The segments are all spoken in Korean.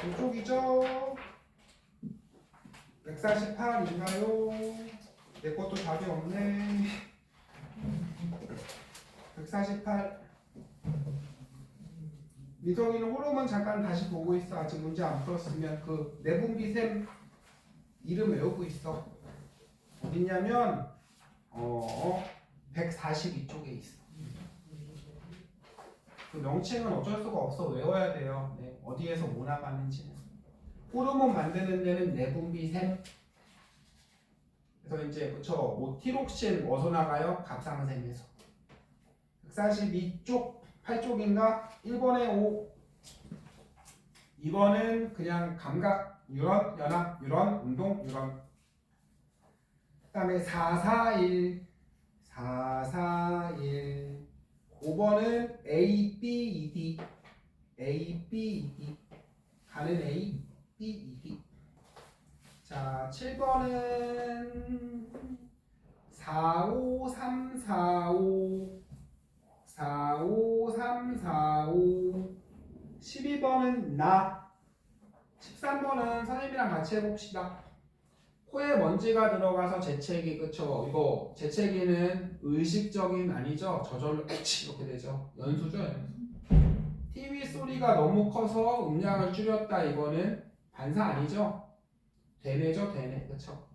이쪽이죠? 148인가요? 내 것도 답이 없네. 148. 미성이는 호르몬 잠깐 다시 보고 있어. 아직 문제 안 풀었으면 그 내분비샘 이름 외우고 있어. 어딨냐면 142쪽에 있어. 그 명칭은 어쩔 수가 없어. 외워야 돼요. 네, 어디에서 뭐 나가는지는. 호르몬 만드는 데는 내분비샘. 그래서 이제 그쵸. 뭐 티록신 어디서 나가요? 갑상선에서. 142쪽 8쪽인가? 1번에 5. 2번은 그냥 감각 유런, 연합 유런, 운동 유런. 그 다음에 441 441. 5번은 A, B, E, D. A, B, E, D. 가는 A, B, E, D. 자, 7번은 4, 5, 3, 4, 5. 4, 5, 3, 4, 5. 12번은 나. 13번은 선생님이랑 같이 해봅시다. 코에 먼지가 들어가서 재채기, 그쵸? 이거 재채기는 의식적인 아니죠? 저절로 이렇게 되죠. 연수죠, 연수. TV 소리가 너무 커서 음량을 줄였다. 이거는 반사 아니죠? 되뇌죠, 되뇌, 그쵸?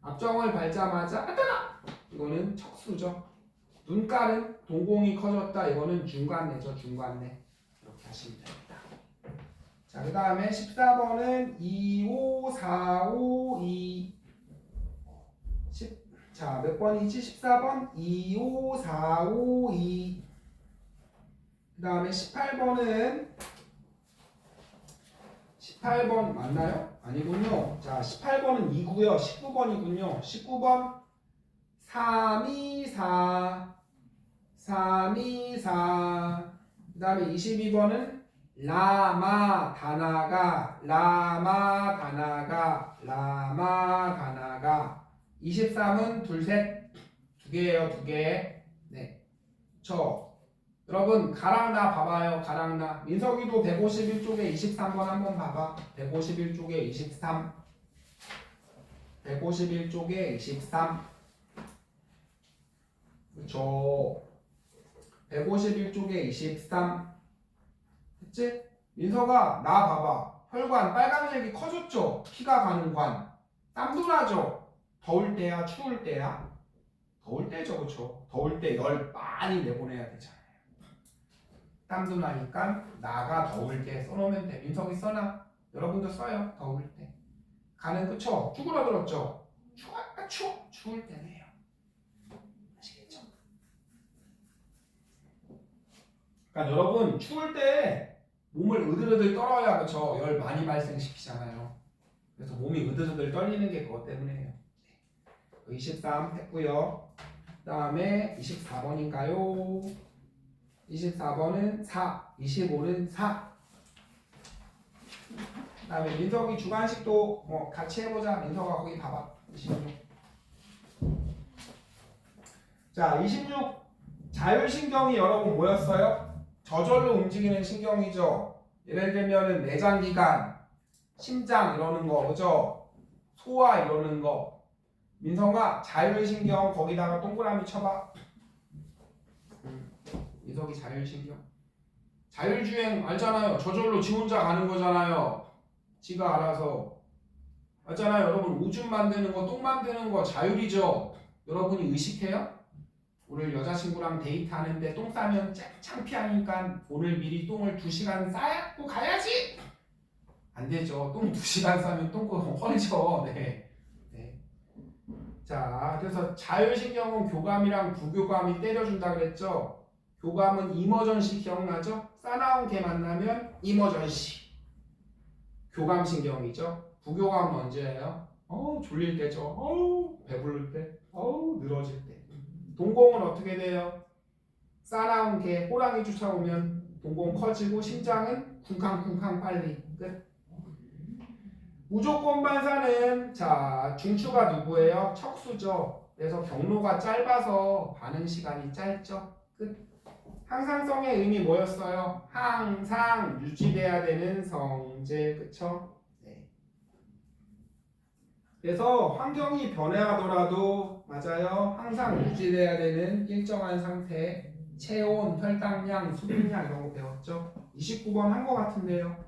앞정을 밟자마자 아따가! 이거는 척수죠. 눈깔은 동공이 커졌다. 이거는 중간내죠, 중간내. 이렇게 하시면 됩니다. 자, 그 다음에 14번은 2, 5, 4, 5, 2. 자, 몇 번이지? 14번 2, 5, 4, 5, 2. 그 다음에 18번 맞나요? 아니군요. 자, 18번은 2고요. 19번이군요. 19번 3, 2, 4. 3, 2, 4. 그 다음에 22번은 라마 다나가 라마 다나가 라마 다나가. 23은 둘, 셋, 두 개예요, 두 개. 네, 여러분 가랑 나 봐봐요. 가랑 나. 민석이도 151쪽에 23번 한번 봐봐. 151쪽에 23. 151쪽에 23. 그쵸. 151쪽에 23. 됐지? 민석아 나 봐봐. 혈관 빨간색이 커졌죠? 피가 가는 관. 땀도 나죠? 더울 때야 추울 때야? 더울 때죠, 그쵸? 더울 때 열 많이 내보내야 되잖아요. 땀도 나니까 나가 더울 때 써놓으면 돼. 민석이 써놔. 여러분도 써요. 더울 때. 가는 그쵸? 쭈그러들었죠? 추울 때네요. 아시겠죠? 그러니까 여러분 추울 때 몸을 으들으들 떨어야 그쵸? 열 많이 발생시키잖아요. 그래서 몸이 으들으들 떨리는 게 그것 때문이에요. 23 했고요. 그 다음에 24번인가요? 24번은 4, 25는 4. 그 다음에 민석이 주관식도 뭐 같이 해보자. 민석아 거기 봐봐. 26. 자, 26 자율신경이 여러분 뭐였어요? 저절로 움직이는 신경이죠. 예를 들면은 내장기관, 심장 이러는 거, 그죠? 소화 이러는 거. 민성아 자율신경 거기다가 동그라미 쳐봐. 민석이 자율신경. 자율주행 알잖아요. 저절로 지 혼자 가는 거잖아요. 지가 알아서. 알잖아요. 여러분 오줌 만드는 거, 똥 만드는 거 자율이죠. 여러분이 의식해요? 오늘 여자친구랑 데이트하는데 똥 싸면 창피하니까 오늘 미리 똥을 2시간 싸고 가야지. 안 되죠. 똥 2시간 싸면 똥구멍 허리죠. 네. 자, 그래서 자율신경은 교감이랑 부교감이 때려준다 그랬죠. 교감은 이머전시 기억나죠? 싸나운 개 만나면 이머전시. 교감신경이죠. 부교감은 언제예요? 졸릴 때죠. 배부를 때. 늘어질 때. 동공은 어떻게 돼요? 싸나운 개, 호랑이 쫓아오면 동공 커지고 심장은 쿵쾅쿵쾅 빨리. 끝. 무조건 반사는 자 중추가 누구예요? 척수죠. 그래서 경로가 짧아서 반응 시간이 짧죠. 끝. 항상성의 의미 뭐였어요? 항상 유지돼야 되는 성질, 그쵸? 네. 그래서 환경이 변화하더라도 맞아요. 항상 유지돼야 되는 일정한 상태, 체온, 혈당량, 수분량 이런 거 배웠죠? 29번 한 거 같은데요.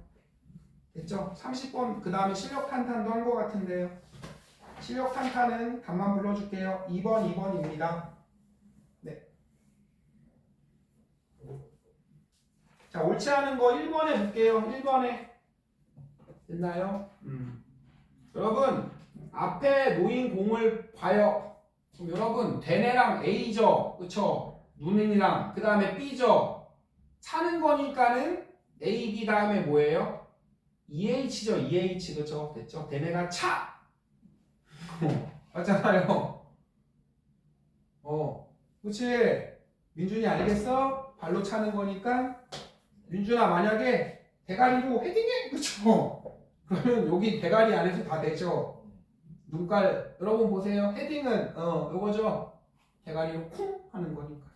됐죠? 30번 그 다음에 실력 탄탄도 한 거 같은데요. 실력 탄탄은 답만 불러줄게요. 2번, 2번입니다. 네. 자, 옳지 않은 거 1번에 볼게요. 1번에. 됐나요? 여러분, 앞에 놓인 공을 봐요. 그럼 여러분, 대뇌랑 A죠. 그쵸? 눈이랑, 그 다음에 B죠. 차는 거니까는 A, B 다음에 뭐예요? EH죠. EH. 그쵸? 됐죠? 대뇌가 차! 맞잖아요. 그치? 민준이 알겠어? 발로 차는 거니까 민준아 만약에 대가리로 헤딩해! 그쵸? 그러면 여기 대가리 안에서 다 되죠? 눈깔 여러분 보세요. 헤딩은 요거죠? 대가리로 쿵 하는 거니까.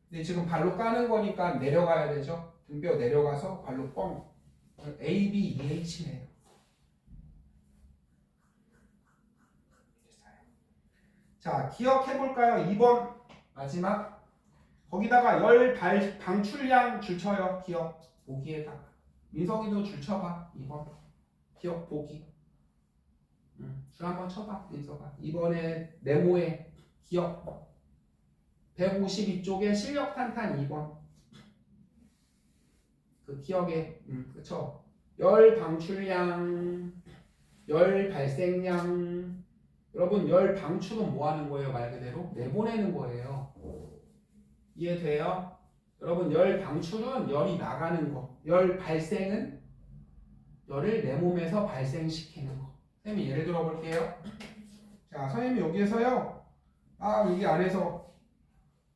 근데 지금 발로 까는 거니까 내려가야 되죠? 등뼈 내려가서 발로 뻥. A, B, EH네요. 자, 기억해볼까요? 2번 마지막. 거기다가 열 방출량 줄쳐요. 기억 보기에다가. 민석이도 줄쳐봐. 2번 기억 보기. 줄 한번 쳐봐. 민석아. 이번에 네모에 기억 152쪽에 실력 탄탄 2번. 그 기억에 그쵸. 열 방출량, 열 발생량. 여러분 열 방출은 뭐 하는 거예요? 말 그대로 내보내는 거예요. 이해돼요? 여러분 열 방출은 열이 나가는 거. 열 발생은 열을 내 몸에서 발생시키는 거. 선생님이 예를 들어 볼게요. 자, 선생님이 여기에서요. 여기 안에서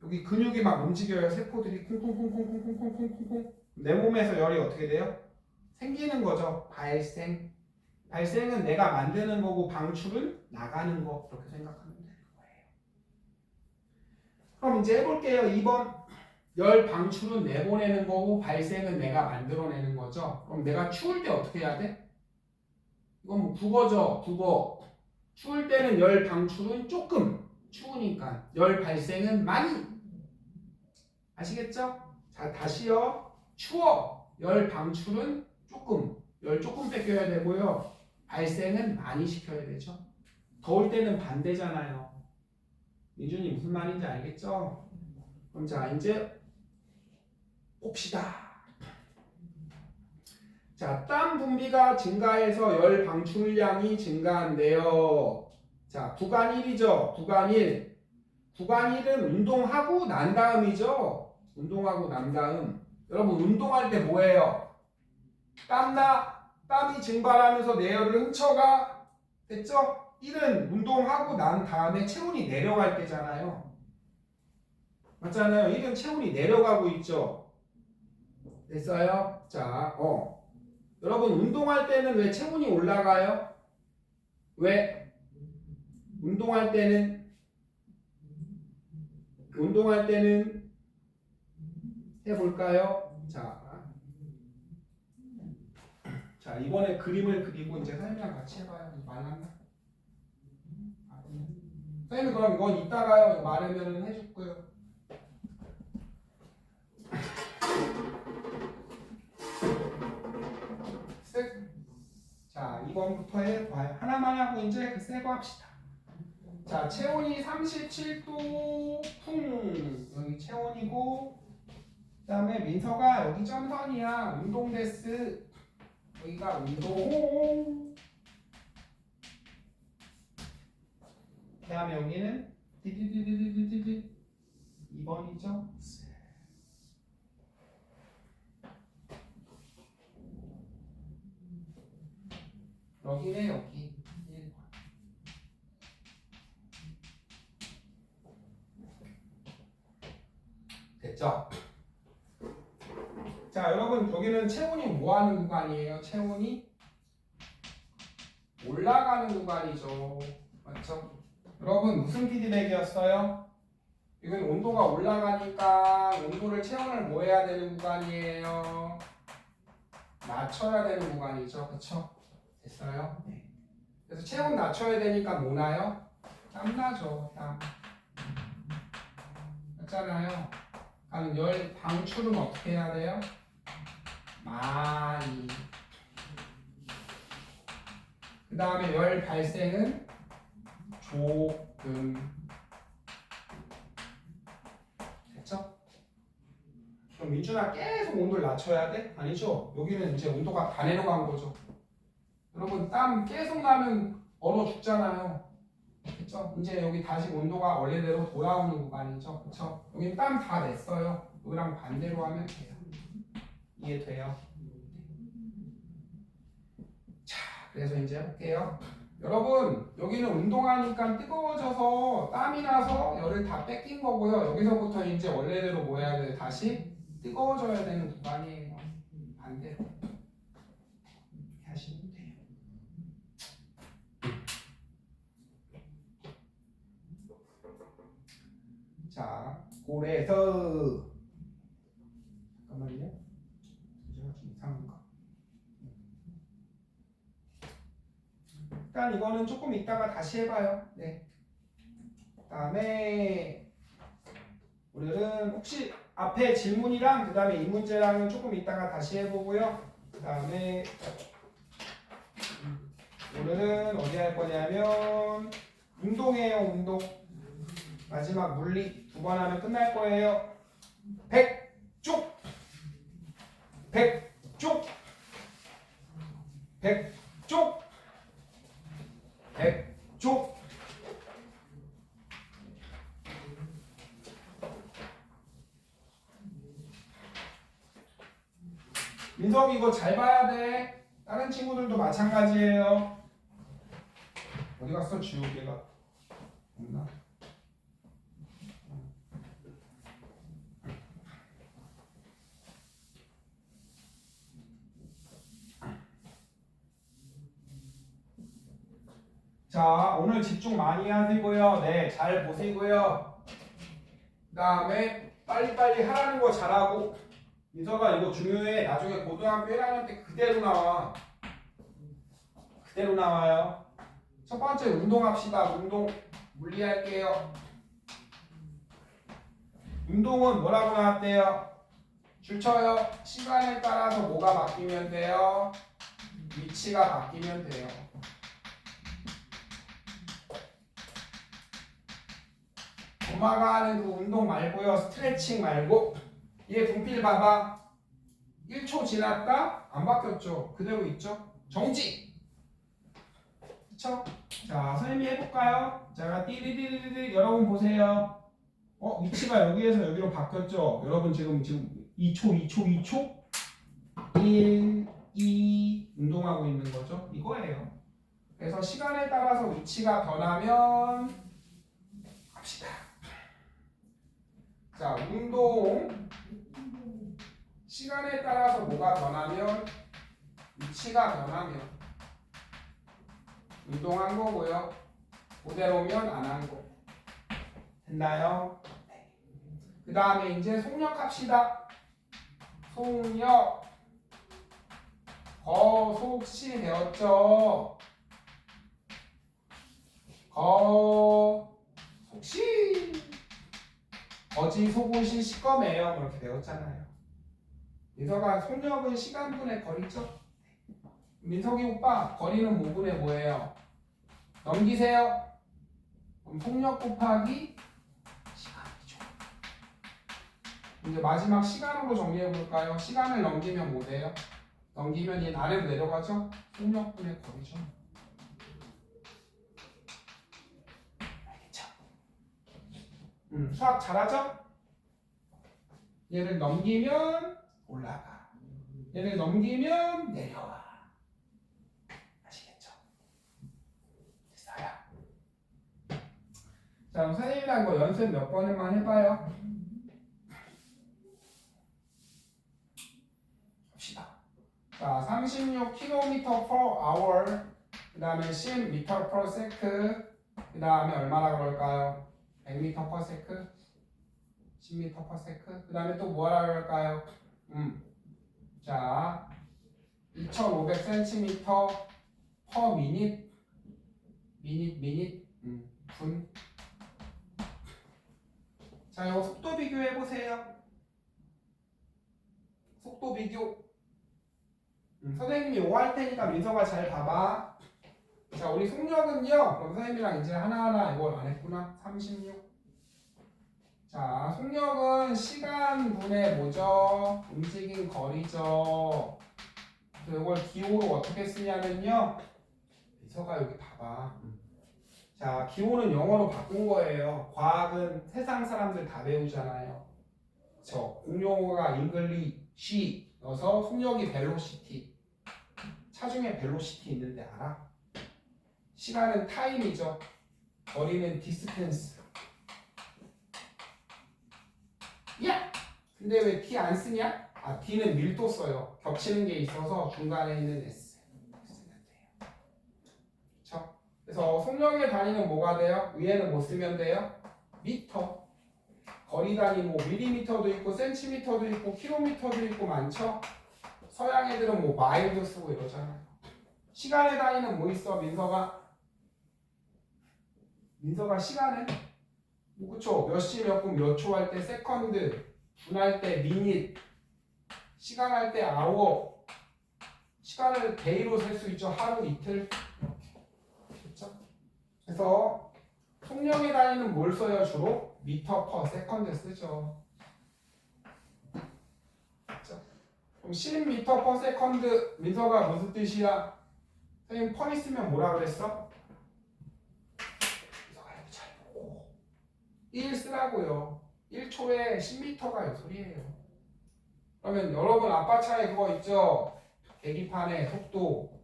여기 근육이 막 움직여요. 세포들이 콩콩콩콩콩콩콩콩콩. 내 몸에서 열이 어떻게 돼요? 생기는 거죠. 발생. 발생은 내가 만드는 거고 방출은 나가는 거. 그렇게 생각하면 되는 거예요. 그럼 이제 해볼게요. 2번. 열 방출은 내보내는 거고 발생은 내가 만들어내는 거죠. 그럼 내가 추울 때 어떻게 해야 돼? 이건 뭐 국어죠. 국어. 추울 때는 열 방출은 조금 추우니까 열 발생은 많이. 아시겠죠? 자, 다시요. 추워. 열 방출은 조금. 열 조금 뺏겨야 되고요. 발생은 많이 시켜야 되죠. 더울 때는 반대잖아요. 민준이 무슨 말인지 알겠죠? 그럼 자, 이제 봅시다. 자, 땀 분비가 증가해서 열 방출량이 증가한대요. 자, 구간 1이죠. 구간 1. 구간 1은 운동하고 난 다음이죠. 운동하고 난 다음. 여러분 운동할 때 뭐예요? 땀나? 땀이 증발하면서 내열을 훔쳐가? 됐죠? 1은 운동하고 난 다음에 체온이 내려갈 때잖아요. 맞잖아요. 1은 체온이 내려가고 있죠. 됐어요? 자, 여러분 운동할 때는 왜 체온이 올라가요? 왜? 운동할 때는 해볼까요? 자 이번에 그림을 그리고 이제 선생님이랑 같이 해봐요. 말랐나? 선생님 그럼 이건 이따가요. 마르면 해줄 거예요. 자, 2번부터 해봐요. 하나만 하고 이제 그 새 거 합시다. 자, 체온이 37도 쿵. 여기 체온이고 그 다음에 민서가 여기 점선이야. 운동데스. 여기가 운동. 그 다음에 여기는 디디디디디디디 2번이죠. 여기네 여기 1번. 됐죠? 자 여러분 여기는 체온이 뭐하는 구간이에요? 체온이 올라가는 구간이죠. 맞죠? 여러분 무슨 피드백이었어요? 이건 온도가 올라가니까 온도를 체온을 뭐 해야 되는 구간이에요? 낮춰야 되는 구간이죠. 그쵸? 됐어요? 네. 그래서 체온 낮춰야 되니까 뭐 나요? 땀 나죠. 땀. 맞잖아요. 그럼 열 방출은 어떻게 해야 돼요? 많이. 그 다음에 열 발생은 조금. 됐죠? 그럼 민준아 계속 온도를 낮춰야 돼? 아니죠. 여기는 이제 온도가 다 내려간 거죠. 여러분 땀 계속 나면 얼어 죽잖아요. 그쵸? 이제 여기 다시 온도가 원래대로 돌아오는 구간이죠. 그쵸? 여기 땀 다 냈어요. 여기랑 반대로 하면 돼요. 이해돼요? 자, 그래서 이제 해볼게요. 여러분 여기는 운동하니까 뜨거워져서 땀이 나서 열을 다 뺏긴 거고요. 여기서부터 이제 원래대로 뭐 해야 돼요? 다시 뜨거워져야 되는 구간이에요. 반대로 이렇게 하시면 돼요. 자, 그래서 잠깐만요. 제가 좀 이상한가? 일단 이거는 조금 이따가 다시 해봐요. 네. 그다음에 오늘은 혹시 앞에 질문이랑 그다음에 이 문제랑은 조금 이따가 다시 해보고요. 그다음에 오늘은 어디 할 거냐면 운동이에요. 운동. 마지막 물리 2번 하면 끝날 거예요. 백쪽, 백쪽, 백쪽, 백쪽. 민석이 이거 잘 봐야 돼. 다른 친구들도 마찬가지예요. 어디 갔어 지우개가? 없나? 자, 오늘 집중 많이 하시고요. 네, 잘 보시고요. 그 다음에 빨리빨리 하라는 거 잘하고. 민서가 이거 중요해. 나중에 고등학교 1학년 때 그대로 나와. 그대로 나와요. 첫 번째 운동합시다. 운동 물리할게요. 운동은 뭐라고 나왔대요? 줄 쳐요. 시간에 따라서 뭐가 바뀌면 돼요? 위치가 바뀌면 돼요. 엄마가 하는 그 운동 말고요. 스트레칭 말고. 얘 분필 봐봐. 1초 지났다? 안 바뀌었죠? 그대로 있죠? 정지! 그쵸? 자, 선생님이 해볼까요? 자, 띠리리리리 여러분 보세요. 위치가 여기에서 여기로 바뀌었죠? 여러분 지금 2초 1, 2 운동하고 있는 거죠? 이거예요. 그래서 시간에 따라서 위치가 변하면 갑시다. 자, 운동 시간에 따라서 뭐가 변하면 위치가 변하면 운동한 거고요. 그대로면 안 한 거. 됐나요? 네. 그 다음에 이제 속력합시다. 속력 거속시 배웠죠? 거속시 거지 속옷이 시꺼매요. 그렇게 배웠잖아요. 민서가 속력은 시간분의 거리죠? 민석이 오빠 거리는 뭐분의 뭐예요? 넘기세요. 그럼 속력 곱하기 시간이죠. 이제 마지막 시간으로 정리해 볼까요? 시간을 넘기면 뭐 돼요? 넘기면 얘 아래로 내려가죠? 속력분의 거리죠. 알겠죠? 수학 잘하죠? 얘를 넘기면 올라가. 얘를 넘기면 내려와. 아시겠죠? 됐어요. 자, 그럼 선생님이랑 이거 연습 몇 번만 해봐요. 봅시다. 자, 36km/h, 그 다음에 10m/s, 그 다음에 얼마나 그럴까요? 100m/s. 10m/s. 그 다음에 또 뭐라고 할까요? 자, 2500cm/min. 분. 자, 이거 속도 비교해 보세요. 속도 비교. 선생님이 이거 할 테니까 민서가 잘 봐봐. 자, 우리 속력은요. 그럼 선생님이랑 이제 하나하나 이걸 안 했구나. 36. 자, 속력은 시간분의 뭐죠? 움직인 거리죠. 그래서 이걸 기호로 어떻게 쓰냐면요. 민서가 여기 봐봐. 자, 기호는 영어로 바꾼 거예요. 과학은 세상 사람들 다 배우잖아요. 그쵸? 공용어가 잉글리시여서 속력이 벨로시티. 차중에 벨로시티 있는데 알아? 시간은 타임이죠. 거리는 디스턴스. 야! 근데 왜 t 안 쓰냐? 아, t는 밀도 써요. 겹치는 게 있어서 중간에 있는 s 쓰면 돼요. 그쵸? 그래서 속력의 단위는 뭐가 돼요? 위에는 뭐 쓰면 돼요? 미터. 거리 단위 뭐 밀리미터도 있고 센티미터도 있고 킬로미터도 있고 많죠? 서양 애들은 뭐 마일도 쓰고 이러잖아요. 시간의 단위는 뭐 있어? 민서가 시간은? 뭐 그쵸? 몇 시 몇 분 몇 초 할 때 세컨드, 분 할 때 미닛, 시간 할 때 아워, 시간을 데이로 셀 수 있죠. 하루, 이틀 이렇게. 그쵸? 그래서 속력의 단위는 뭘 써요? 주로? 미터 퍼 세컨드 쓰죠. 그쵸? 그럼 10m per 세컨드 민서가 무슨 뜻이야? 선생님 퍼 있으면 뭐라 그랬어? 민서가 이렇게 잘 보고 1 쓰라고요. 1초에 10m가 이 소리예요. 그러면 여러분 아빠 차에 그거 있죠? 계기판에 속도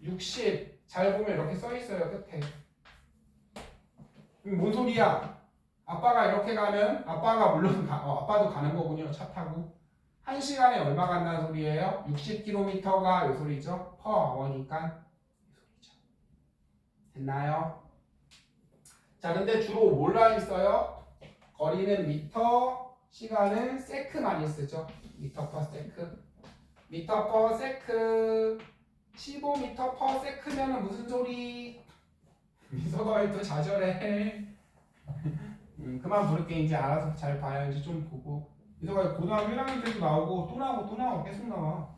60 잘 보면 이렇게 써 있어요. 끝에. 뭔 소리야? 아빠가 이렇게 가면 아빠가 물론 아빠도 가는 거군요. 차 타고 1시간에 얼마 간다는 소리예요? 60km가 이 소리죠. per hour니까 이 소리죠. 됐나요? 자, 근데 주로 몰라 있어요? 거리는 미터, 시간은 세크 많이 쓰죠. 미터 per 세크. 미터 per 세크 15m per 세크면은 무슨 소리? 민서가 왜 또 좌절해? 그만 부를게. 이제 알아서 잘 봐요. 이제 좀 보고. 민서가 고등학교 1학년 때도 나오고 또 나오고 계속 나와.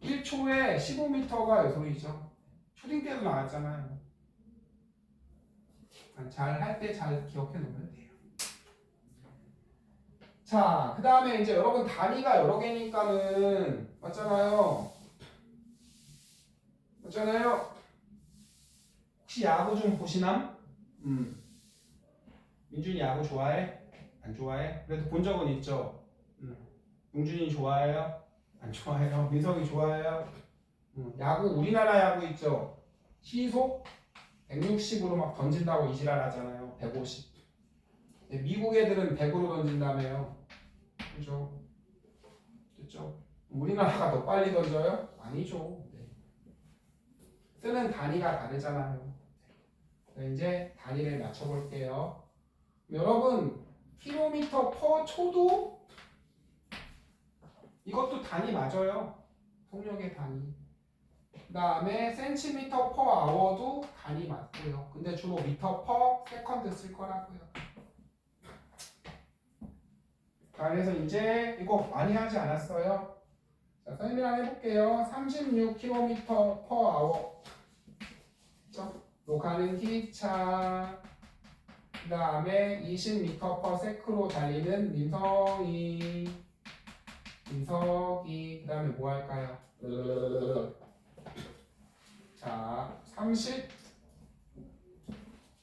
1초에 15m가 이 소리죠. 초딩 때도 나왔잖아요. 잘 할 때 잘 기억해 놓으면 돼요. 자, 그 다음에 이제 여러분 단위가 여러 개니까는 맞잖아요. 혹시 야구 좀 보시남? 민준이 야구 좋아해? 안 좋아해? 그래도 본 적은 있죠? 용준이 좋아해요? 안 좋아해요? 민석이 좋아해요? 야구 우리나라 야구 있죠? 시속 160으로 막 던진다고 이지랄 하잖아요. 150. 미국 애들은 100으로 던진다며요. 그죠? 됐죠? 우리나라가 더 빨리 던져요? 아니죠. 네. 쓰는 단위가 다르잖아요. 이제 단위를 맞춰볼게요. 여러분 킬로미터 퍼 초도 이것도 단위 맞아요. 속력의 단위. 그 다음에 센티미터 퍼 아워도 단위 맞고요. 근데 주로 미터 퍼 세컨드 쓸 거라고요. 자, 그래서 이제 이거 많이 하지 않았어요. 자, 선생님이랑 해볼게요. 36km per hour. 그쵸? 또 가는 기차. 그 다음에 20m per sec로 달리는 민석이. 그 다음에 뭐 할까요? 자, 30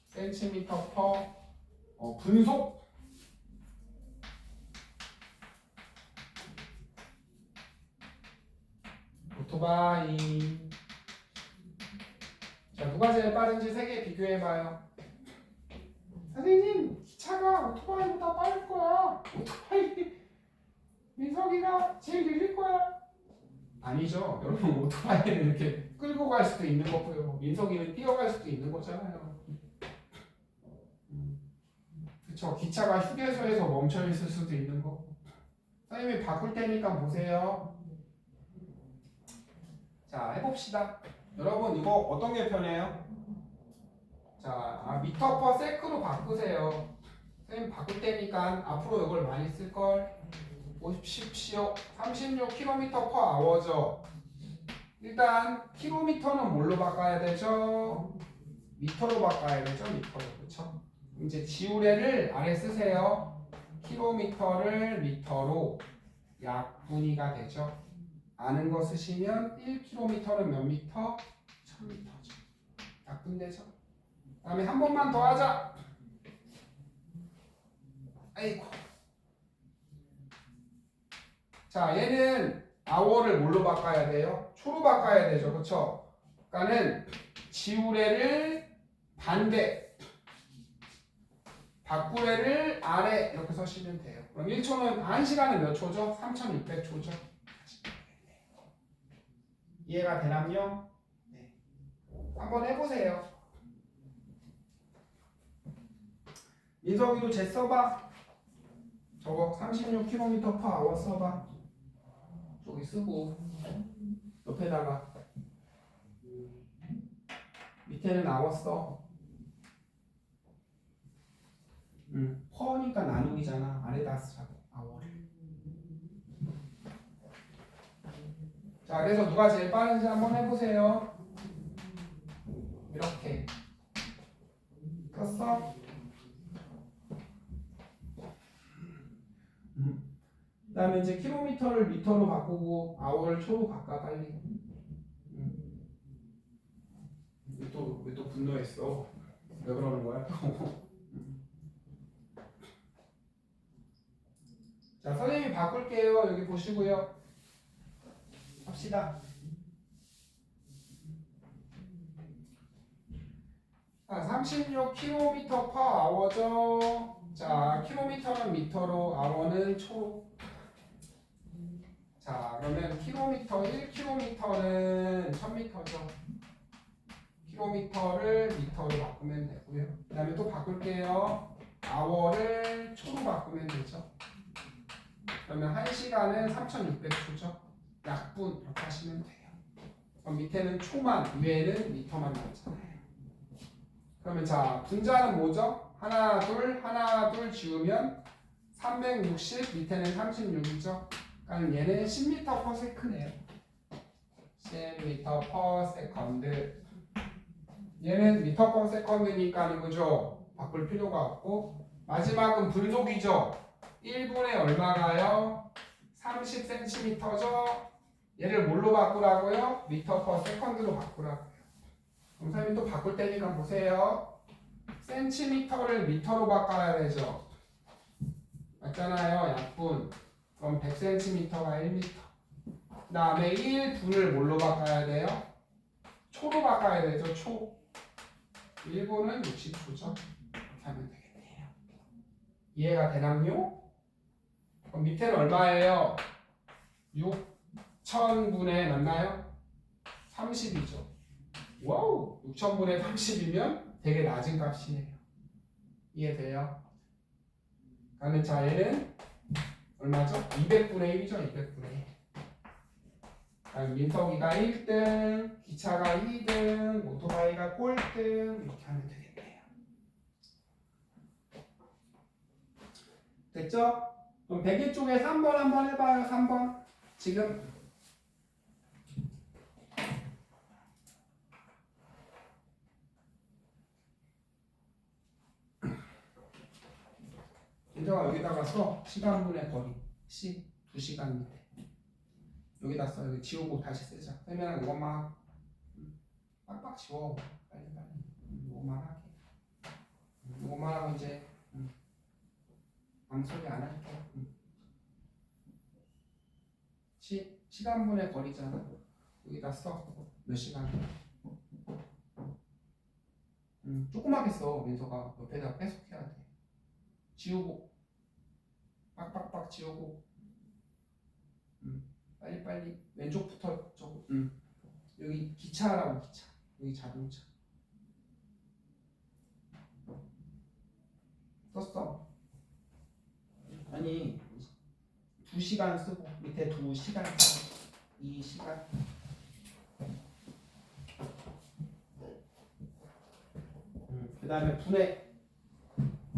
cm per 분속. 오토바이. 자, 누가 제일 빠른지 3개 비교해봐요. 선생님, 기차가 오토바이보다 빠를 거야. 오토바이 민석이가 제일 느릴 거야. 아니죠. 여러분 오토바이는 이렇게 끌고 갈 수도 있는 거고요. 민석이는 뛰어갈 수도 있는 거잖아요. 그쵸? 기차가 휴게소에서 멈춰 있을 수도 있는 거고. 선생님이 바꿀 테니까 보세요. 자, 해봅시다. 여러분 이거 어떤 게 편해요? 자, 미터 퍼 세크로 바꾸세요. 선생님 바꿀 테니까 앞으로 이걸 많이 쓸걸. 보십시오. 36km per hour죠. 일단 킬로미터는 뭘로 바꿔야 되죠? 미터로 바꿔야 되죠. 미터로. 그렇죠? 이제 지우래를 아래 쓰세요. 킬로미터를 미터로 약분위가 되죠. 아는 거 쓰시면 1km는 몇 미터? 1000m죠. 약분되죠. 그 다음에 한 번만 더 하자. 아이고. 자, 얘는 hour를 뭘로 바꿔야 돼요? 초로 바꿔야 되죠. 그렇죠? 그러니까는 지우래를 반대, 바꾸래를 아래 이렇게 써시면 돼요. 그럼 1초는 1시간은 몇 초죠? 3600초죠. 이해가 되나요? 네. 한번 해보세요. 민석이도 제 써봐. 저거 36km per hour 써봐. 저기 쓰고 옆에다가 밑에는 hour 써. 퍼니까 나누기잖아. 아래다 쓰라고. hour를. 자, 그래서 누가 제일 빠른지 한번 해보세요. 이렇게 썼어? 그 다음에 이제 킬로미터를 미터로 바꾸고 hour를 초로 바꿔 빨리. 왜 또 분노했어? 왜 그러는 거야? 자, 선생님이 바꿀게요. 여기 보시고요. 합시다. 자, 36km per hour죠. 자, 킬로미터는 미터로, hour는 초로. 자, 그러면 킬로미터 1km는 1000m죠. 킬로미터를 미터로 바꾸면 되고요. 그 다음에 또 바꿀게요. hour를 초로 바꾸면 되죠. 그러면 1시간은 3600초죠. 약분 이렇게 하시면 돼요. 그럼 밑에는 초만, 위에는 미터만 나오잖아요. 그러면 자, 분자는 뭐죠? 하나, 둘 지우면 360, 밑에는 36이죠. 그러니까 얘는 10m per second네요. 10m per second. 얘는 미터 per second니까 그죠? 바꿀 필요가 없고. 마지막은 분속이죠. 1분에 얼마가요? 30cm죠. 얘를 뭘로 바꾸라고요? 미터 per second로 바꾸라고요. 그럼 선생님 또 바꿀 때니까 보세요. 센티미터를 미터로 바꿔야 되죠. 맞잖아요. 약분. 그럼 100cm가 1m. 그 다음에 1분을 뭘로 바꿔야 돼요? 초로 바꿔야 되죠. 초. 1분은 60초죠. 이렇게 하면 되겠네요. 이해가 되나요? 그럼 밑에는 얼마예요? 6000분에 맞나요? 30이죠. 와우! 6000분의 30이면 되게 낮은 값이네요. 이해돼요? 그러면 자, 얘는 얼마죠? 200분의 1이죠. 200분의 1. 민석이가 1등, 기차가 2등, 오토바이가 꼴등 이렇게 하면 되겠네요. 됐죠? 그럼 100일 쪽에 3번 한번 해봐요. 3번. 지금 민석아 여기다가 써. 시간분의 거리 C 2시간 밑에 여기다 써. 여기 지우고 다시 쓰자. 그러면 이것만 빡빡 지워. 빨리 이것만 하게. 이것만 하고 이제 아무 소리 안 할게. 시간분의 거리잖아. 여기다 써. 몇 시간? 조그맣게 써. 민서가 옆에다 계속해야 돼. 지우고 빡빡빡 지우고 빨리빨리 왼쪽부터 저거 여기 기차라고 기차. 여기 자동차. 썼어. 아니 2시간 쓰고 밑에 2시간 쓰고 2시간. 그 다음에 분해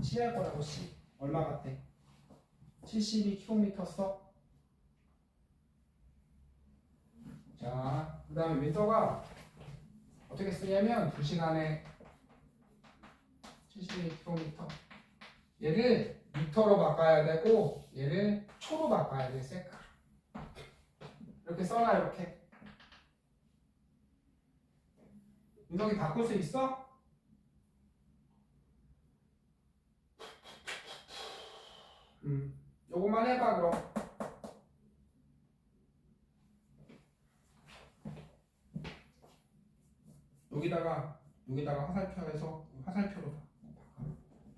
C할 거라고. C 얼마 같아? 72km 써. 자, 그 다음에 민서가 어떻게 쓰냐면 2시간에 72km 얘를 미터로 바꿔야 되고 얘를 초로 바꿔야 돼. 세크 이렇게 써놔. 이렇게 민석이 바꿀 수 있어? 요것만 해봐. 그럼 여기다가 화살표에서 화살표로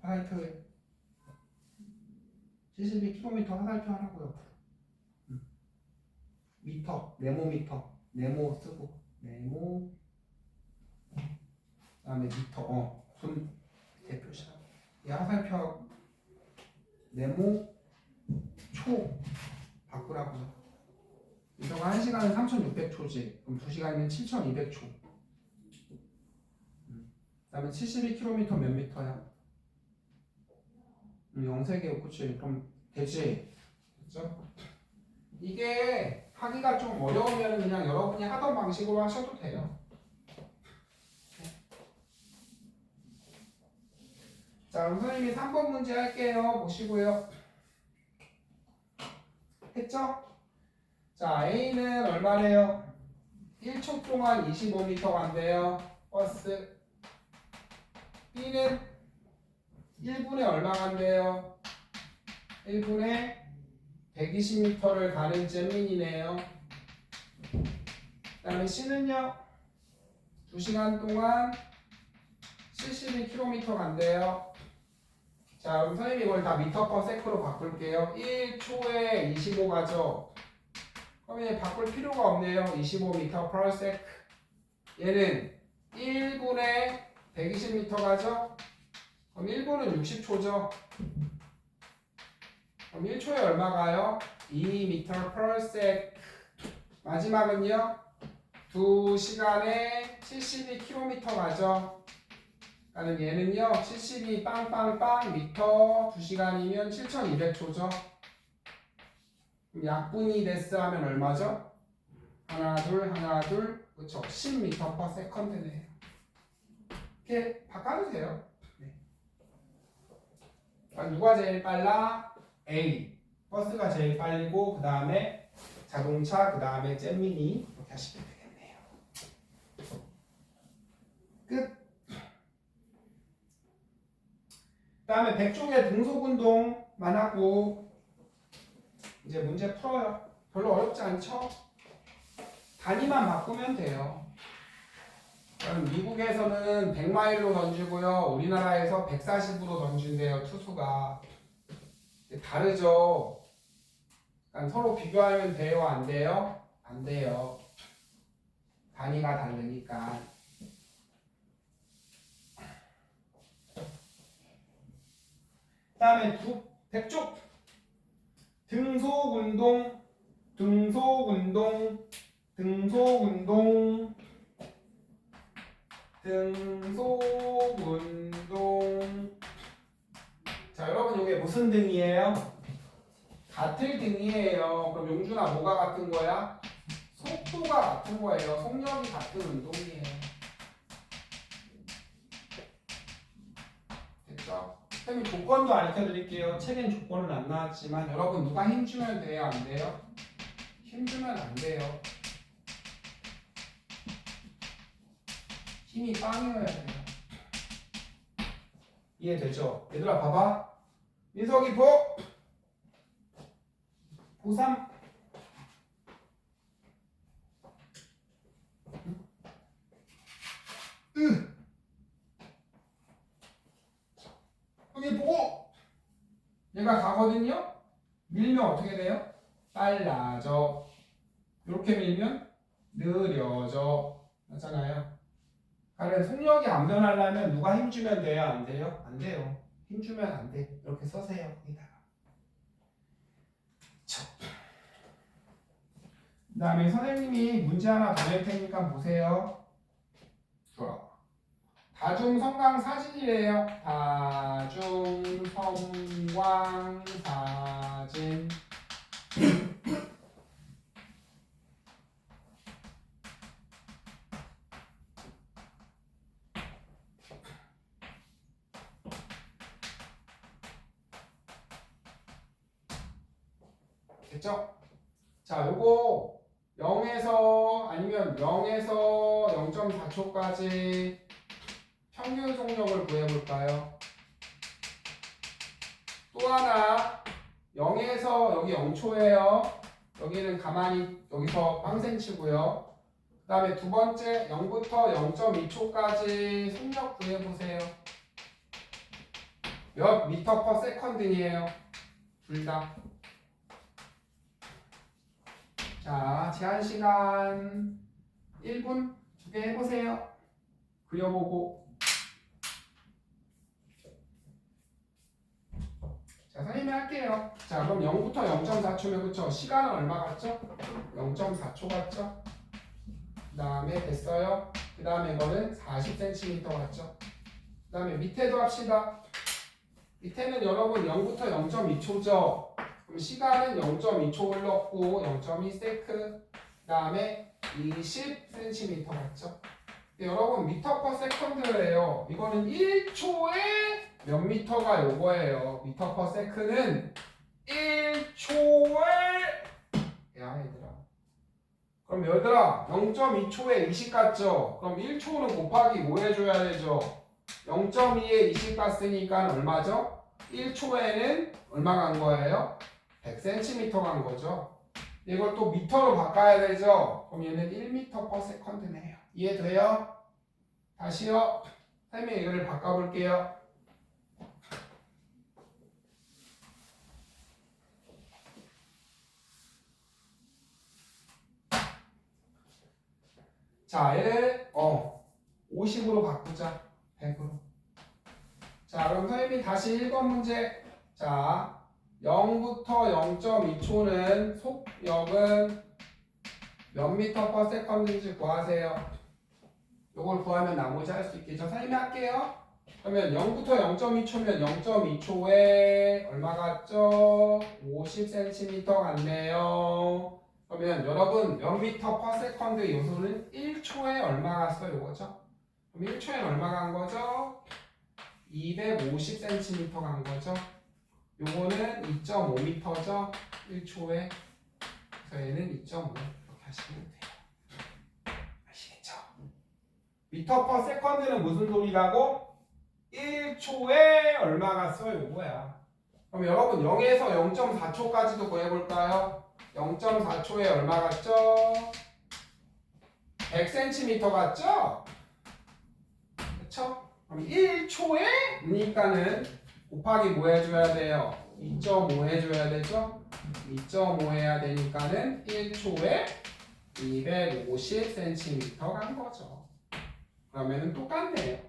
화살표에 72km 화살표 하라고요. 미터, 네모미터, 네모 쓰고 네모. 그다음에 미터, 분 대표시라. 이 화살표 네모 초 바꾸라고요. 이거가 1시간은 3600초지. 그럼 2시간이면 7200초. 그다음에 72km 몇 미터야? 0세개. 그치? 그럼 되지. 그죠? 이게 하기가 좀 어려우면 그냥 여러분이 하던 방식으로 하셔도 돼요. 자, 그럼 선생님이 3번 문제 할게요. 보시고요. 했죠? 자, A는 얼마래요? 1초 동안 25m 간대요. 버스. B는 1분에 얼마 간대요? 1분에 120m를 가는 잼민이네요. 그 다음에 C는요? 2시간 동안 72km 간대요. 자, 그럼 선생님이 이걸 다 미터 퍼 세크로 바꿀게요. 1초에 25 가죠? 그럼 얘 바꿀 필요가 없네요. 25m per sec. 얘는 1분에 120m 가죠? 그럼 1분은 60초죠? 그럼 1초에 얼마 가요? 2m per sec. 마지막은요? 2시간에 72km 가죠? 그러니까 얘는요 72 빵빵빵 미터 2시간이면 7200초죠. 그럼 약분이 데스 하면 얼마죠? 하나 둘 그쵸 10m per second네요. 이렇게 바꿔주세요. 네. 누가 제일 빨라? A. 버스가 제일 빨리고 그 다음에 자동차 그 다음에 잼미니 이렇게 하시면 되겠네요. 끝. 그 다음에 100쪽의 등속운동만 하고 이제 문제 풀어요. 별로 어렵지 않죠? 단위만 바꾸면 돼요. 그럼 미국에서는 100마일로 던지고요. 우리나라에서 140으로 던진대요. 투수가. 다르죠? 그러니까 서로 비교하면 돼요? 안 돼요? 안 돼요. 단위가 다르니까. 그 다음에 100쪽 등속운동 자, 여러분 이게 무슨 등이에요? 같을 등이에요. 그럼 용준아 뭐가 같은 거야? 속도가 같은 거예요. 속력이 같은 운동이에요. 됐죠? 선생님 조건도 알려드릴게요. 책엔 조건은 안 나왔지만 여러분 누가 힘주면 돼요? 안 돼요? 힘주면 안 돼요. 힘이 빵이어야 돼요. 이해되죠? 얘들아 봐봐. 민석이 보3 여기 보고 얘가 가거든요. 밀면 어떻게 돼요? 빨라져. 이렇게 밀면 느려져. 맞잖아요. 그러니까 속력이 안 변하려면 누가 힘주면 돼요? 안 돼요? 안 돼요. 힘주면 안 돼. 이렇게 써세요. 거기다가. 그 다음에 선생님이 문제 하나 더 낼 테니까 보세요. 좋아. 다중성광 사진이래요. 다중성광 사진. 됐죠? 자, 요거 0에서 아니면 0에서 0.4초까지 평균 속력을 구해볼까요? 또 하나 0에서 여기 0초예요. 여기는 가만히 여기서 빵생 치고요. 그 다음에 두 번째 0부터 0.2초까지 속력 구해보세요. 몇 미터 퍼 세컨드이에요. 둘 다. 자, 제한 시간 1분 두 개 해보세요. 그려보고. 자, 선생님이 할게요. 자, 그럼 0부터 0.4초면 그쵸? 시간은 얼마 같죠? 0.4초 같죠? 그 다음에 됐어요. 그 다음에 이거는 40cm 같죠? 그 다음에 밑에도 합시다. 밑에는 여러분 0부터 0.2초죠? 그럼 시간은 0.2초 흘렀고 0.2세크 그 다음에 20cm 같죠? 여러분 미터 퍼 세컨드예요. 이거는 1초에 몇 미터가 요거예요. 미터 퍼 세크는 1초에 야 얘들아. 그럼 얘들아 0.2초에 20 같죠? 그럼 1초는 곱하기 5 해줘야 되죠. 0.2에 20 갔으니까 얼마죠? 1초에는 얼마 간 거예요? 100cm 간 거죠. 이걸 또 미터로 바꿔야 되죠. 그럼 얘는 1m per second네요. 이해돼요? 다시요. 선생님이 이거를 바꿔볼게요. 자, 얘를 50으로 바꾸자. 100으로. 자, 그럼 선생님이 다시 1번 문제. 자, 0부터 0.2초는 속력은 몇 미터 퍼 세컨드인지 구하세요. 요걸 구하면 나머지 할 수 있겠죠. 선생님이 할게요. 그러면 0부터 0.2초면 0.2초에 얼마 같죠? 50cm 같네요. 그러면 여러분 몇 미터 퍼 세컨드 요소는 1초에 얼마 갔어요? 요거죠? 그럼 1초에 얼마 간 거죠? 250cm 간 거죠? 요거는 2.5m죠? 1초에. 그래서 얘는 2.5 이렇게 하시면 돼요. 아시겠죠? 미터 퍼 세컨드는 무슨 소리라고? 1초에 얼마 갔어? 요거야. 그럼 여러분 0에서 0.4초까지도 구해볼까요? 0.4초에 얼마 갔죠? 100cm 갔죠? 그쵸? 그럼 1초에 니까는 곱하기 뭐 해줘야 돼요? 2.5 해줘야 되죠? 2.5 해야 되니까는 1초에 250cm 간 거죠. 그러면은 똑같네요.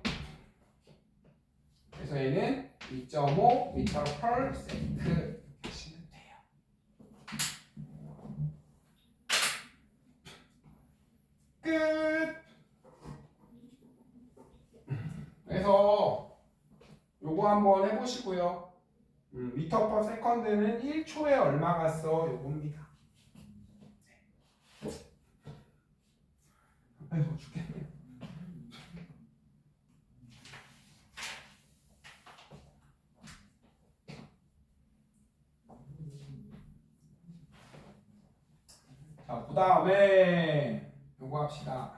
그래서 얘는 2.5 미터 per 세크 하시면 돼요. 끝! 그래서 요거 한번 해보시고요. 미터 퍼 세컨드는 1초에 얼마 갔어? 요겁니다. 아이고 죽겠네. 자, 그 다음에 요거 합시다.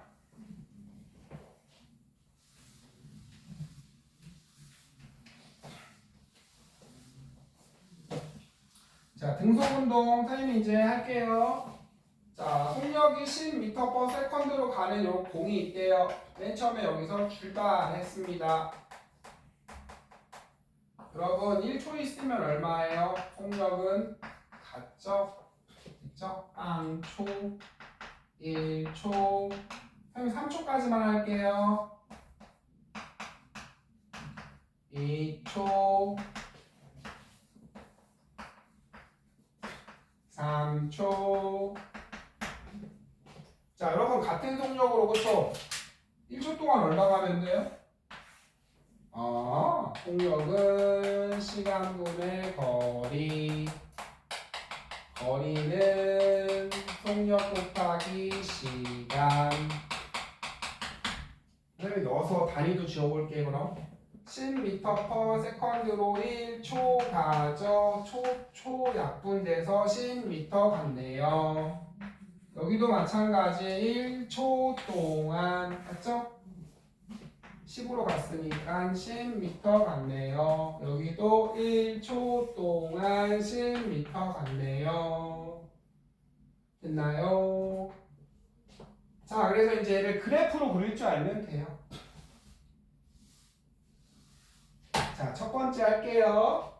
자, 등속운동 선생님이 이제 할게요. 자, 속력이 10m per second로 가는 요 공이 있대요. 맨 처음에 여기서 출발했습니다. 여러분 1초 있으면 얼마예요? 속력은 같죠? 그쵸? 빵초 1초 선생님 3초까지만 할게요. 2초 3초. 자, 여러분 같은 속력으로 그쵸? 1초 동안 얼마 가면 돼요? 속력은 시간분의 거리. 거리는 속력 곱하기 시간. 선생님이 넣어서 단위도 지워볼게요. 그럼 10m/s로 1초 가죠. 초 약분돼서 10m 같네요. 여기도 마찬가지 1초 동안 맞죠? 10으로 갔으니까 10m 같네요. 여기도 1초 동안 10m 같네요. 됐나요? 자, 그래서 이제 얘를 그래프로 그릴 줄 알면 돼요. 자, 첫 번째 할게요.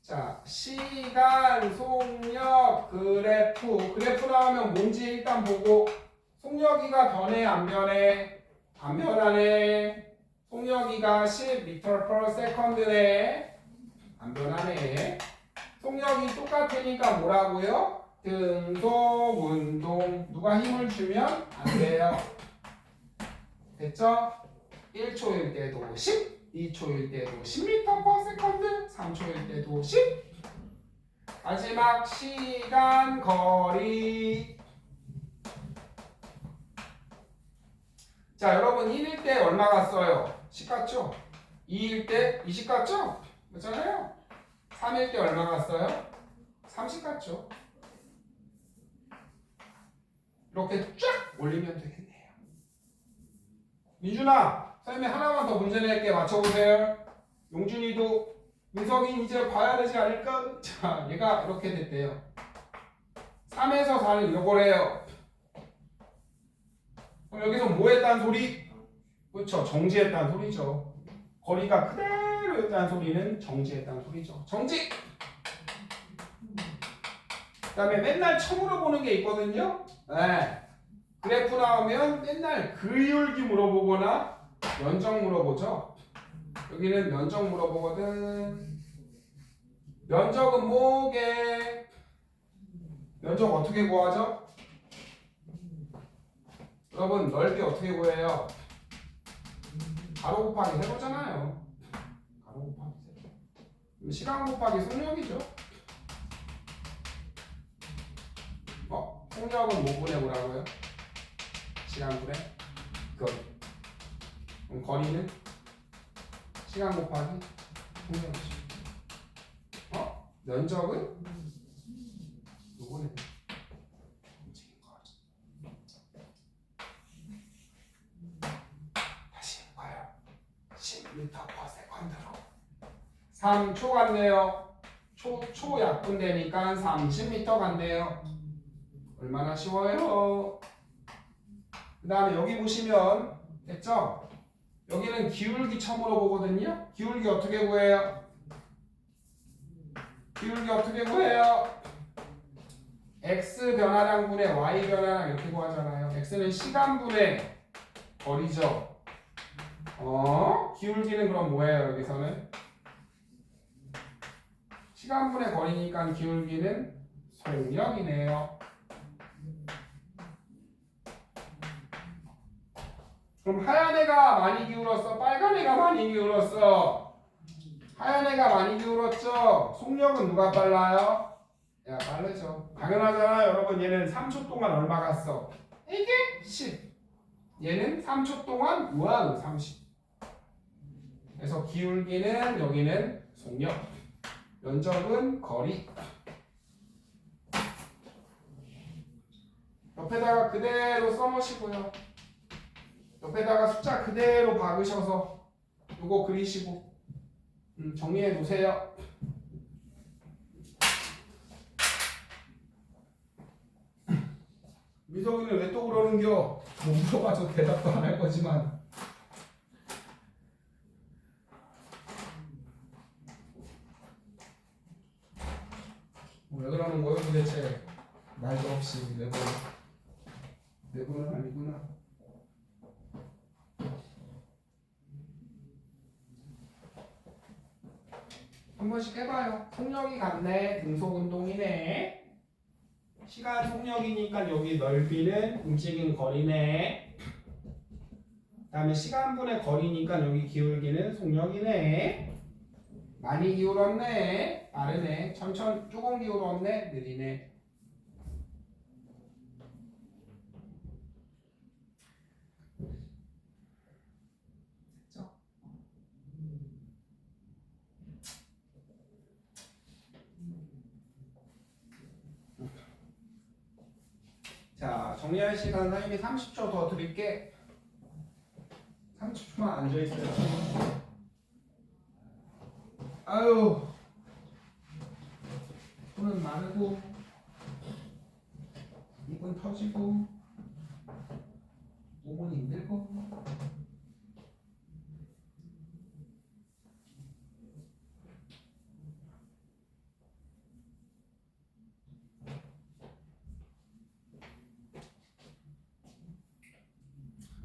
자, 시간, 속력, 그래프. 그래프 나오면 뭔지 일단 보고 속력이가 변해, 안 변해? 안 변하네. 속력이가 10m/s네. 안 변하네. 속력이 똑같으니까 뭐라고요? 등속 운동. 누가 힘을 주면 안 돼요. 됐죠? 1초일 때도 10, 2초일 때도 10m/s, 3초일 때도 10. 마지막 시간, 거리. 자, 여러분 1일 때 얼마 갔어요? 10 갔죠? 2일 때 20 갔죠? 맞잖아요. 3일 때 얼마 갔어요? 30 갔죠? 이렇게 쫙 올리면 되겠네요. 민준아, 선생님이 하나만 더 문제 낼게. 맞춰보세요. 용준이도 민석이 이제 봐야 되지 않을까? 자, 얘가 이렇게 됐대요. 3에서 4는 이거래요. 그럼 여기서 뭐 했다는 소리? 그렇죠. 정지했다는 소리죠. 거리가 그대로였다는 소리는 정지했다는 소리죠. 정지! 그 다음에 맨날 처음으로 보는 게 있거든요. 네. 그래프 나오면 맨날 그율기 물어보거나 면적 물어보죠. 여기는 면적 물어보거든. 면적은 뭐게? 면적 어떻게 구하죠? 여러분 넓이 어떻게 구해요? 가로 곱하기 세로잖아요. 가로 곱하기 세로. 시간 곱하기 속력이죠. 속력은 뭐 분의 뭐라고요? 시간분의 거리. 그럼 거리는 시간 곱하기 속력이죠. 면적은 요거는 다시 해봐요. 10m/s로 3초 같네요. 초 약분되니까 30m 같네요. 얼마나 쉬워요. 그 다음에 여기 보시면 됐죠? 여기는 기울기 처음으로 보거든요. 기울기 어떻게 구해요? 기울기 어떻게 구해요? x 변화량분의 y 변화량 이렇게 구하잖아요. x는 시간분의 거리죠. 기울기는 그럼 뭐예요? 여기서는 시간분의 거리니까 기울기는 속력이네요. 그럼 하얀 애가 많이 기울었어? 빨간 애가 많이 기울었어? 하얀 애가 많이 기울었죠? 속력은 누가 빨라요? 야, 빠르죠. 당연하잖아요. 여러분 얘는 3초 동안 얼마 갔어? 이게 10. 얘는 3초 동안 우와 30. 그래서 기울기는 여기는 속력. 면적은 거리. 옆에다가 그대로 써놓으시고요. 옆에다가 숫자 그대로 박으셔서 요거 그리시고 정리해 놓으세요. 미석이는 왜 또 그러는겨? 뭐 물어봐서 대답도 안 할 거지만 왜 그러는 거예요 도대체? 말도 없이 내고는 아니구나. 한 번씩 해봐요. 속력이 같네. 등속 운동이네. 시간 속력이니까 여기 넓이는 움직인 거리네. 그 다음에 시간분의 거리니까 여기 기울기는 속력이네. 많이 기울었네. 빠르네. 천천히 조금 기울었네. 느리네. 됐죠? 자, 정리할 시간 선생님이 30초 더 드릴게. 30초만 앉아있어요. 아유, 손은 마르고 입은 터지고 몸은 힘들고.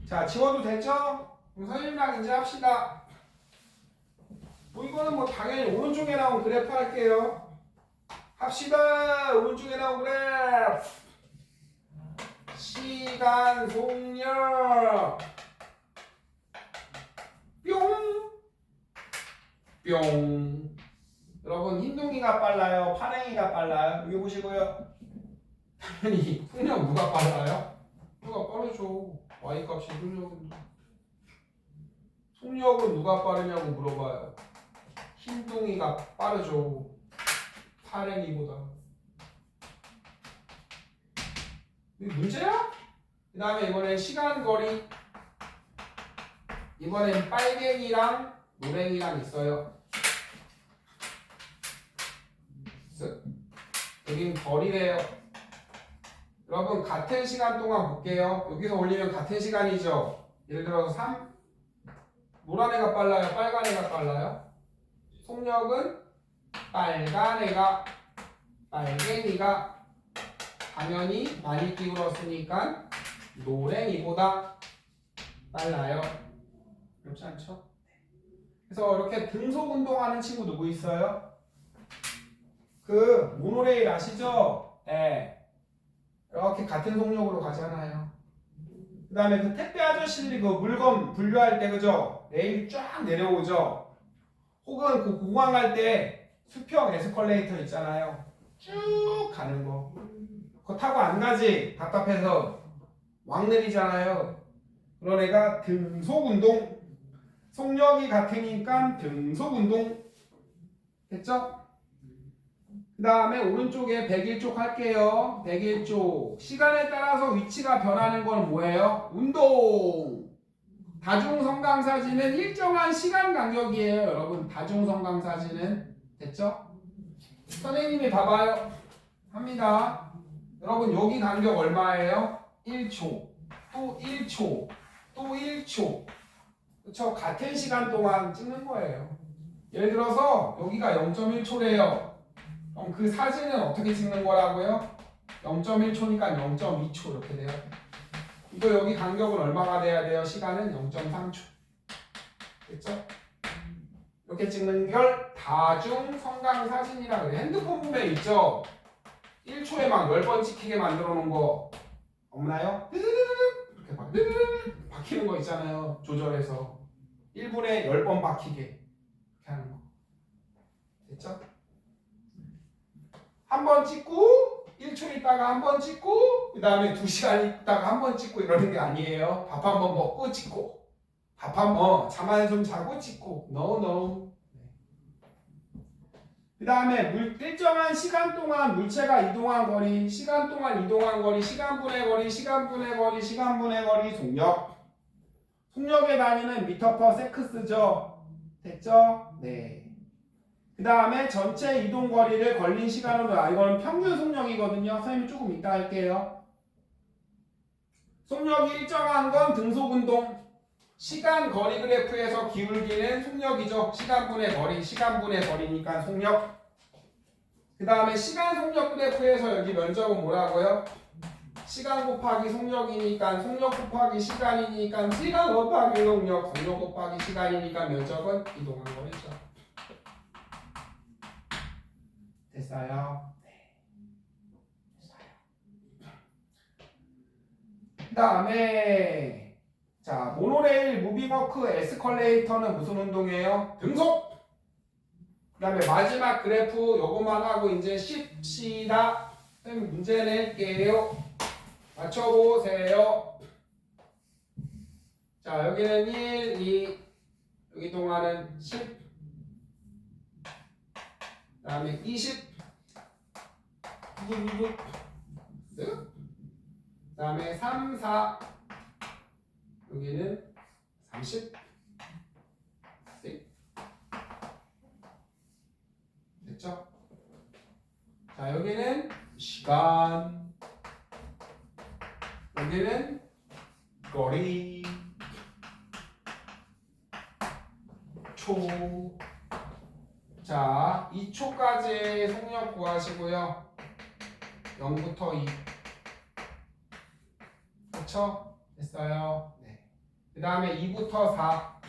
자, 지워도 됐죠? 그럼 선생님이랑 이제 합시다. 뭐 이거는 뭐 당연히 오른쪽에 나온 그래프 할게요. 합시다. 오른쪽에 나온 그래프. 시간 속력 뿅 뿅. 여러분 흰둥이가 빨라요? 파랭이가 빨라요? 여기 보시고요. 당연히 속력 누가 빨라요? 누가 빠르죠. Y값이 속력인데. 속력은 누가 빠르냐고 물어봐요. 흰둥이가 빠르죠. 파랭이보다. 이게 문제야? 그 다음에 이번엔 시간거리. 이번엔 빨갱이랑 노랭이랑 있어요. 여긴 거리래요. 여러분 같은 시간 동안 볼게요. 여기서 올리면 같은 시간이죠. 예를 들어서 3. 노란 애가 빨라요? 빨간 애가 빨라요? 속력은 빨간 애가, 빨갱이가 당연히 많이 기울었으니까 노랭이보다 빨라요. 그렇지 않죠? 그래서 이렇게 등속 운동하는 친구 누구 있어요? 그 모노레일 아시죠? 네. 이렇게 같은 속력으로 가잖아요. 그 다음에 그 택배 아저씨들이 그 물건 분류할 때 그죠? 레일이 쫙 내려오죠? 혹은 그 공항 갈 때 수평 에스컬레이터 있잖아요. 쭉 가는 거. 그거 타고 안 가지? 답답해서 왕 내리잖아요. 그런 애가 등속 운동. 속력이 같으니까 등속 운동. 됐죠? 그 다음에 오른쪽에 101쪽 할게요. 101쪽. 시간에 따라서 위치가 변하는 건 뭐예요? 운동. 다중성강사진은 일정한 시간 간격이에요. 여러분 다중성강사진은. 됐죠? 선생님이 봐봐요. 합니다. 여러분 여기 간격 얼마예요? 1초. 또 1초. 또 1초. 그쵸? 같은 시간 동안 찍는 거예요. 예를 들어서 여기가 0.1초래요. 그럼 그 사진은 어떻게 찍는 거라고요? 0.1초니까 0.2초 이렇게 돼요. 이거 여기 간격은 얼마가 돼야 돼요? 시간은 0.3초. 됐죠? 이렇게 찍는 걸 다중 성강 사진이라고 해요. 핸드폰 보면 있죠? 1초에 막 10번 찍히게 만들어 놓은 거 없나요? 이렇게 막 박히는 거 있잖아요. 조절해서 1분에 10번 박히게 이렇게 하는 거. 됐죠? 한 번 찍고 1초 있다가 한 번 찍고 그 다음에 2시간 있다가 한 번 찍고 이러는 게 아니에요. 밥 한 번 먹고 찍고 밥 한 번 잠 한숨 자고 찍고 no. 그 다음에 일정한 시간 동안 물체가 이동한 거리, 시간 동안 이동한 거리, 시간분의 거리, 시간분의 거리, 시간분의 거리, 속력. 속력의 단위는 미터 퍼 세크스죠. 됐죠? 네. 그 다음에 전체 이동 거리를 걸린 시간으로, 이거는 평균 속력이거든요. 선생님이 조금 이따 할게요. 속력이 일정한 건 등속 운동. 시간 거리 그래프에서 기울기는 속력이죠. 시간분의 거리, 시간분의 거리니까 속력. 그 다음에 시간 속력 그래프에서 여기 면적은 뭐라고요? 시간 곱하기 속력이니까 속력 곱하기 시간이니까 시간 곱하기 속력, 속력 곱하기 시간이니까 면적은 이동한 거리죠. 됐어요? 네. 됐어요. 그 다음에 자 모노레일, 무빙워크, 에스컬레이터는 무슨 운동이에요? 등속. 그 다음에 마지막 그래프 요것만 하고 이제 쉽시다. 선생님 문제 낼게요. 맞춰보세요. 자 여기는 1, 2 여기 동안은 10 그 다음에 20 그 다음에 3, 4 여기는 30 됐죠? 자 여기는 시간 여기는 거리 초. 자 2초까지 속력 구하시고요. 0부터 2 그렇죠? 됐어요. 네. 그 다음에 2부터 4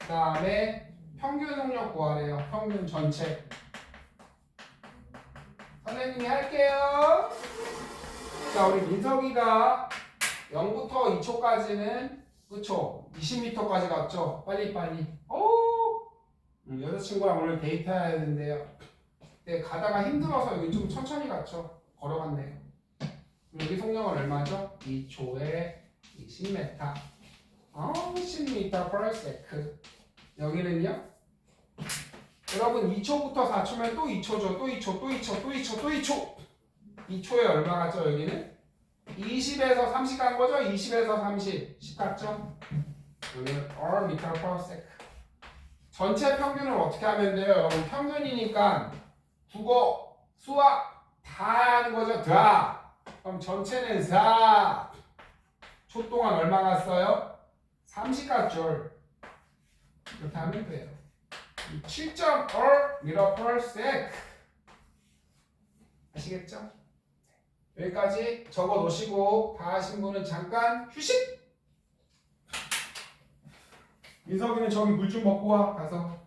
그 다음에 평균 속력 구하래요. 평균 전체. 선생님이 할게요. 자 우리 민석이가 0부터 2초까지는 그쵸? 20m까지 갔죠? 빨리빨리. 여자친구랑 오늘 데이트해야 되는데요. 네, 가다가 힘들어서 여기 좀 천천히 갔죠? 걸어갔네요. 여기 속력은 얼마죠? 2초에 20m. 10m per second. 여기는요? 여러분 2초부터 4초면 또 2초죠. 또 2초, 또 2초, 또 2초, 또 2초. 2초에 얼마 갔죠? 여기는? 20에서 30 간 거죠? 20에서 30. 10 갔죠? 여기는 m per second. 전체 평균을 어떻게 하면 돼요? 여러분 평균이니까 국어, 수학 다 하는 거죠? 다. 그럼 전체는 4. 초 동안 얼마 갔어요? 30 갔죠? 이렇게 하면 돼요. 7.5 m per sec. 아시겠죠? 여기까지 적어 놓으시고 다 하신 분은 잠깐 휴식! 민석이는 저기 물 좀 먹고 와 가서.